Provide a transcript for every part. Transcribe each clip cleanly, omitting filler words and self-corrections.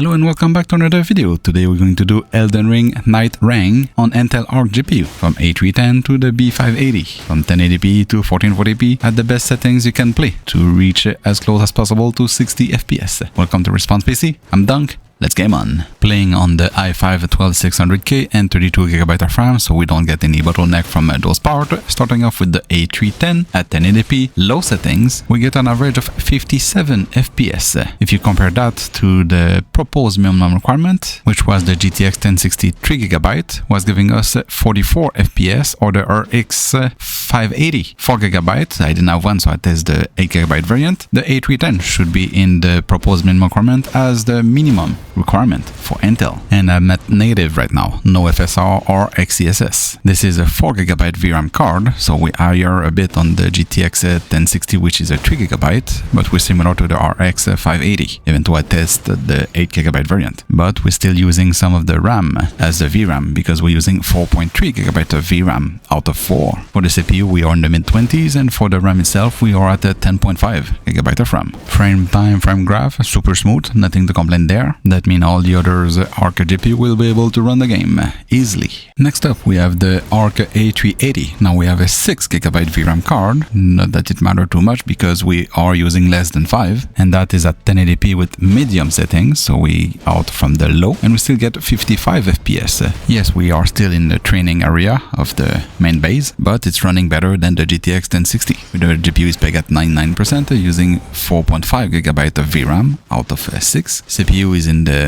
Hello and welcome back to another video. Today we're going to do Elden Ring Nightreign on Intel Arc GPU from A310 to the B580, from 1080p to 1440p at the best settings you can play to reach as close as possible to 60 FPS. Welcome to Response PC, I'm Dunk. Let's game on. Playing on the i5 12600K and 32GB of RAM so we don't get any bottleneck from those parts. Starting off with the A310 at 1080p, low settings, we get an average of 57 FPS. If you compare that to the proposed minimum requirement, which was the GTX 1060 3GB, was giving us 44 FPS, or the RX 580 4GB. I didn't have one, so I tested the 8GB variant. The A310 should be in the proposed minimum requirement as the minimum requirement for Intel, and I'm at native right now, no FSR or XeSS. This is a 4GB VRAM card, so we higher a bit on the GTX 1060, which is a 3GB, but we're similar to the RX 580, even though I tested the 8GB variant. But we're still using some of the RAM as the VRAM, because we're using 4.3GB of VRAM out of 4. For the CPU we are in the mid-20s, and for the RAM itself we are at 10.5GB of RAM. Frame time, frame graph, super smooth, nothing to complain there. That means all the others Arc GPU will be able to run the game easily. Next up we have the Arc A380. Now we have a 6GB VRAM card, not that it matters too much because we are using less than 5, and that is at 1080p with medium settings, so we out from the low, and we still get 55 FPS. Yes, we are still in the training area of the main base, but it's running better than the GTX 1060. The GPU is pegged at 99% using 4.5GB of VRAM out of 6. CPU is in the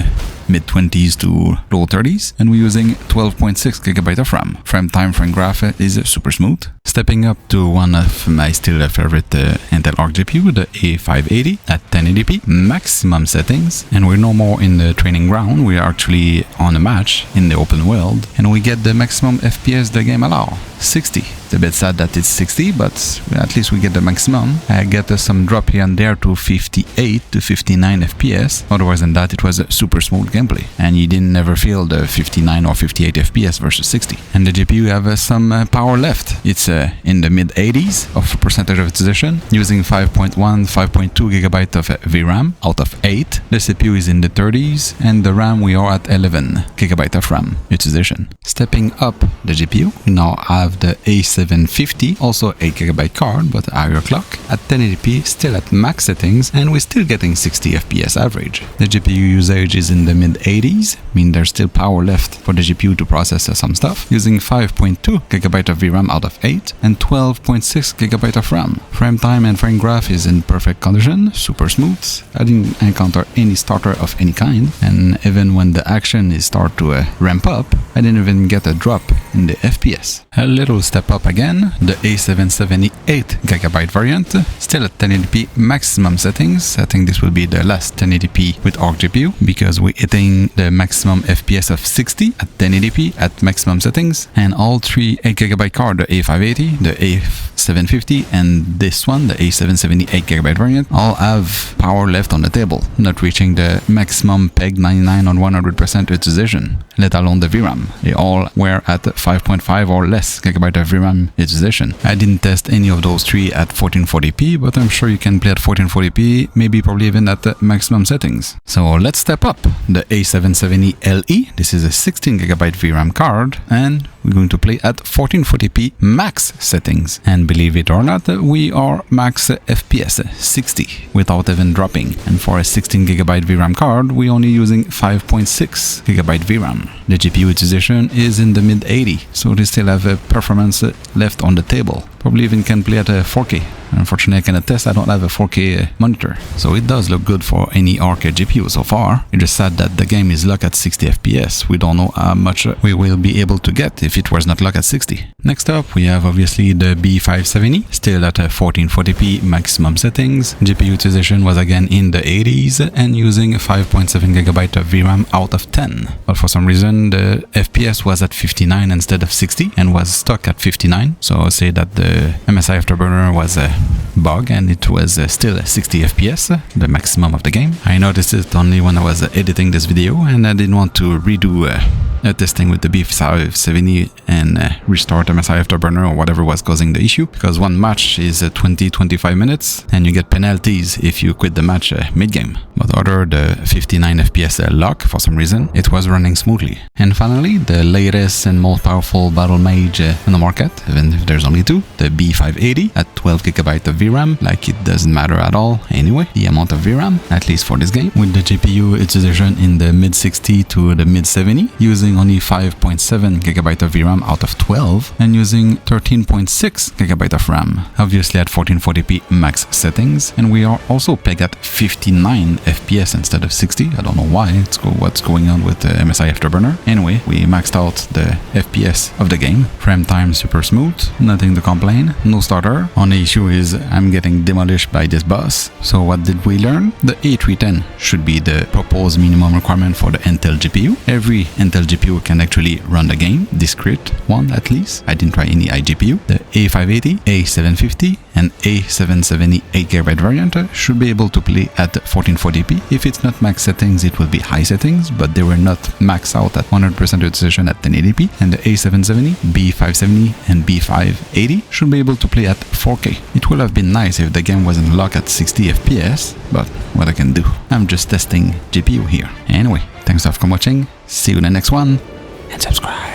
mid-20s to low 30s, and we're using 12.6GB of RAM. Frame time, frame graph is super smooth. Stepping up to one of my still favorite Intel Arc GPU, the A580 at 1080p, maximum settings, and we're no more in the training ground, we are actually on a match in the open world, and we get the maximum FPS the game allows, 60. It's a bit sad that it's 60, but at least we get the maximum. I get some drop here and there to 58 to 59 FPS. Otherwise than that, it was a super smooth gameplay, and you didn't never feel the 59 or 58 FPS versus 60. And the GPU have some power left. It's in the mid 80s of percentage of utilization, using 5.1, 5.2GB of VRAM out of 8. The CPU is in the 30s, and the RAM we are at 11GB of RAM utilization. Stepping up the GPU, we now have the A750, also 8GB card, but higher clock, at 1080p, still at max settings, and we're still getting 60 FPS average. The GPU usage is in the mid 80s, mean there's still power left for the GPU to process some stuff, using 5.2GB of VRAM out of 8 and 12.6GB of RAM. Frame time and frame graph is in perfect condition, super smooth. I didn't encounter any stutter of any kind, and even when the action is start to ramp up, I didn't even get a drop in the FPS. A little step up again, the A770 8GB variant, still at 1080p maximum settings. I think this will be the last 1080p with Arc GPU, because we're hitting the maximum FPS of 60 at 1080p at maximum settings, and all three 8GB card, the A580, the A750, and this one, the A770 8GB variant, all have power left on the table, not reaching the maximum peg 99 on 100% utilization, let alone the VRAM. They all were at 5.5 or less GB of VRAM utilization. I didn't test any of those three at 1440p, but I'm sure you can play at 1440p, maybe probably even at the maximum settings. So let's step up the A770 LE. This is a 16GB VRAM card, and we're going to play at 1440p max settings. And believe it or not, we are max FPS 60 without even dropping. And for a 16GB VRAM card, we're only using 5.6GB VRAM. The GPU utilization is in the mid 80, so they still have a performance left on the table. Probably even can play at 4K. Unfortunately, I cannot test, I don't have a 4K monitor. So it does look good for any Arc GPU so far. It's just sad that the game is locked at 60 FPS. We don't know how much we will be able to get if it was not locked at 60. Next up, we have obviously the B570, still at 1440p maximum settings. GPU utilization was again in the 80s and using 5.7GB of VRAM out of 10. But for some reason, the FPS was at 59 instead of 60 and was stuck at 59. So I'll say that the MSI Afterburner was a bug, and it was still 60 FPS, the maximum of the game. I noticed it only when I was editing this video, and I didn't want to redo testing with the B570 and restart MSI Afterburner or whatever was causing the issue, because one match is 20-25 minutes and you get penalties if you quit the match mid-game. But other the 59 FPS lock, for some reason, it was running smoothly. And finally, the latest and most powerful battle mage in the market, even if there's only two, the B580 at 12GB of VRAM, like it doesn't matter at all anyway, the amount of VRAM, at least for this game, with the GPU utilization in the mid-60 to the mid-70, using only 5.7GB of VRAM out of 12, and using 13.6GB of RAM, obviously at 1440p max settings, and we are also pegged at 59 FPS instead of 60. I don't know why, what's going on with the MSI Afterburner. Anyway, we maxed out the FPS of the game. Frame time super smooth, nothing to complain, no stutter. Only issue is I'm getting demolished by this boss. So what did we learn? The A310 should be the proposed minimum requirement for the Intel GPU. Every Intel GPU can actually run the game, discrete one at least. I didn't try any iGPU. The A580, A750 and A770 8GB variant should be able to play at 1440p. If it's not max settings, it will be high settings, but they were not maxed out at 100% utilization at 1080p. And the A770, B570 and B580 should be able to play at 4K. It would have been nice if the game wasn't locked at 60 FPS, but what I can do? I'm just testing GPU here. Anyway, thanks for watching, see you in the next one, and subscribe.